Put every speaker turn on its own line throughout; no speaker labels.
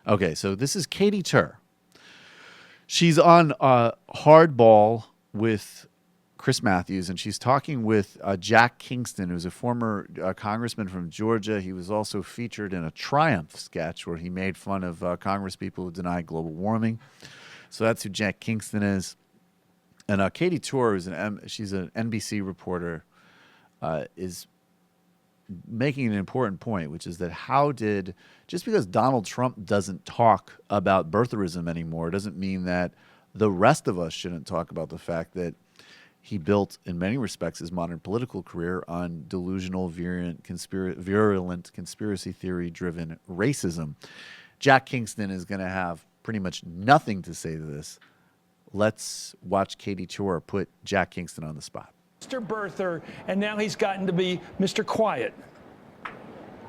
Okay, so this is Katy Tur. She's on Hardball with Chris Matthews, and she's talking with Jack Kingston, who's a former congressman from Georgia. He was also featured in a Triumph sketch where he made fun of congresspeople who deny global warming. So that's who Jack Kingston is. And Katy Tur, she's an NBC reporter, is making an important point, which is that just because Donald Trump doesn't talk about birtherism anymore doesn't mean that the rest of us shouldn't talk about the fact that he built, in many respects, his modern political career on delusional, virulent conspiracy theory-driven racism. Jack Kingston is going to have pretty much nothing to say to this. Let's watch Katy Tur put Jack Kingston on the spot.
Mr. Birther, and now he's gotten to be Mr. Quiet.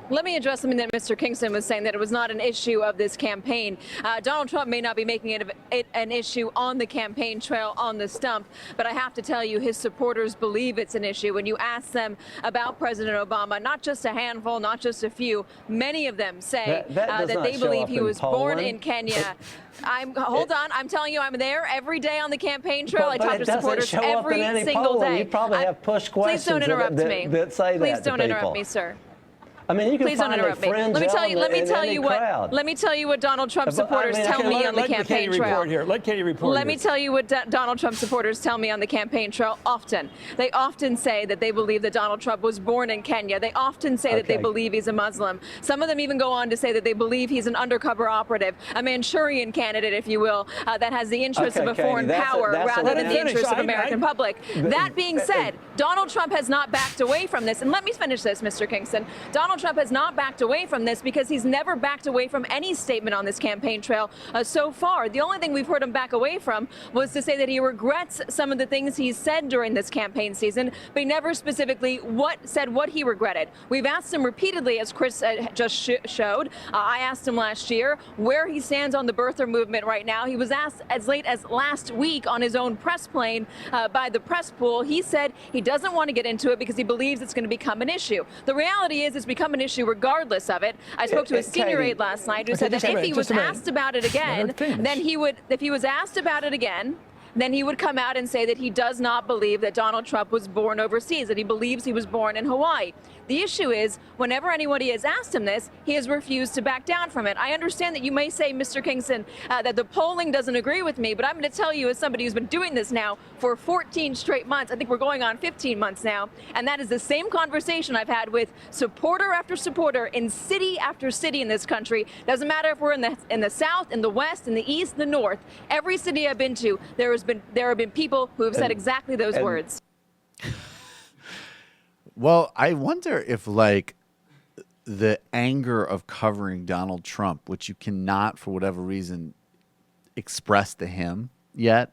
Let me address something that Mr. Kingston was saying, that it was not an issue of this campaign. Donald Trump may not be making it an issue on the campaign trail, on the stump, but I have to tell you, his supporters believe it's an issue. When you ask them about President Obama, not just a handful, not just a few, many of them say that they believe he was born in Kenya. Hold on, I'm telling you, I'm there every day on the campaign trail. I talk to supporters every single day.
You probably have push questions
please don't interrupt me.
That say
please
that
don't
to
interrupt
people.
me, sir.
I mean, you can
Please don't
find
interrupt me. Let me tell you what Donald Trump supporters tell me on the campaign trail.
Let Katy report.
Let me tell you what Donald Trump supporters tell me on the campaign trail often. They often say that they believe that Donald Trump was born in Kenya. They often say that they believe he's a Muslim. Some of them even go on to say that they believe he's an undercover operative, a Manchurian candidate, if you will, that has the interests of a foreign power rather than the interests of the American public. That being said, Donald Trump has not backed away from this. And let me finish this, Mr. Kingston. Donald Trump has not backed away from this because he's never backed away from any statement on this campaign trail so far. The only thing we've heard him back away from was to say that he regrets some of the things he's said during this campaign season, but he never specifically said what he regretted. We've asked him repeatedly, as Chris just showed. I asked him last year where he stands on the birther movement right now. He was asked as late as last week on his own press plane by the press pool. He said he doesn't want to get into it because he believes it's going to become an issue. The reality is it's become an issue regardless of it. I spoke to a senior aide last night who said that if he was asked about it again, then he would, if he was asked about it again, then he would come out and say that he does not believe that Donald Trump was born overseas, that he believes he was born in Hawaii. The issue is, whenever anybody has asked him this, he has refused to back down from it. I understand that you may say, Mr. Kingston, that the polling doesn't agree with me, but I'm going to tell you, as somebody who's been doing this now for 14 straight months, I think we're going on 15 months now, and that is the same conversation I've had with supporter after supporter in city after city in this country. Doesn't matter if we're in the South, in the West, in the East, the North. Every city I've been to, there have been people who have said exactly those words.
Well, I wonder if, like, the anger of covering Donald Trump, which you cannot, for whatever reason, express to him yet,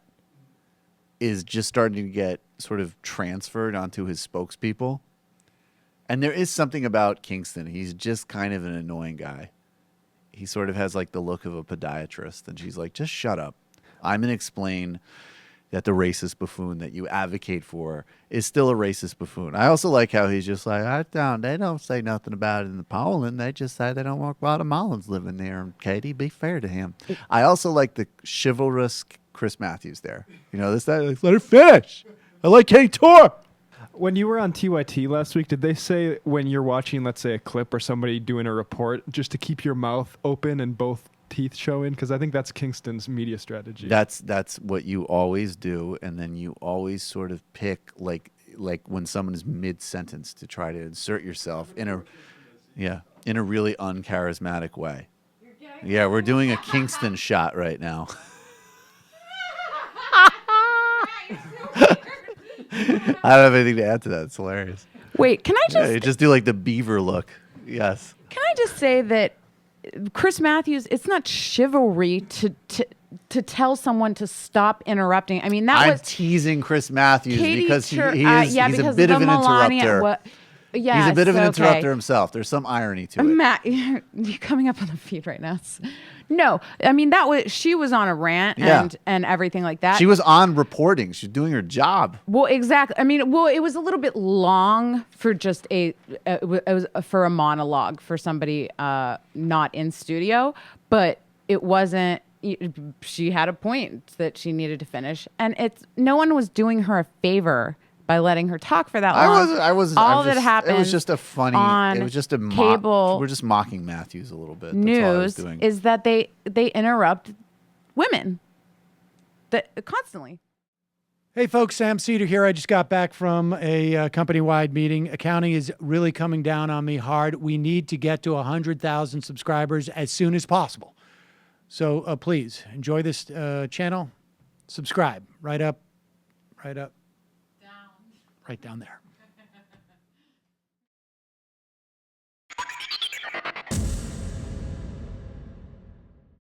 is just starting to get sort of transferred onto his spokespeople. And there is something about Kingston. He's just kind of an annoying guy. He sort of has, like, the look of a podiatrist. And she's like, just shut up. I'm going to explain that the racist buffoon that you advocate for is still a racist buffoon. I also like how he's just like, they don't say nothing about it in the polling. They just say they don't want Guatemalans living there. And Katy, be fair to him. I also like the chivalrous Chris Matthews there. You know, like, let her finish. I like Katy Tur.
When you were on TYT last week, did they say when you're watching, let's say, a clip or somebody doing a report, just to keep your mouth open and both teeth showing? Because I think that's Kingston's media strategy.
That's what you always do, and then you always sort of pick like when someone is mid-sentence to try to insert yourself in a really uncharismatic way. Yeah, we're doing a Kingston shot right now. I don't have anything to add to that. It's hilarious.
Wait, can I just...
you just do like the beaver look. Yes.
Can I just say that Chris Matthews, it's not chivalry to tell someone to stop interrupting. I mean, I'm teasing
Chris Matthews because he's a bit of an interrupter. He's a bit of an interrupter himself. There's some irony to it.
Matt, you're coming up on the feed right now. No, I mean, she was on a rant and everything like that.
She was on reporting. She's doing her job.
Well, exactly. I mean, it was a little bit long for just it was for a monologue for somebody not in studio, but it wasn't. She had a point that she needed to finish, and no one was doing her a favor by letting her talk for that long.
I wasn't.
All that happened.
It was just a funny.
On
It was just a
cable.
We're just mocking Matthews a little bit. That's all I was
News
doing.
is that they interrupt women constantly.
Hey folks, Sam Seder here. I just got back from a company-wide meeting. Accounting is really coming down on me hard. We need to get to 100,000 subscribers as soon as possible. So please enjoy this channel. Subscribe right down there.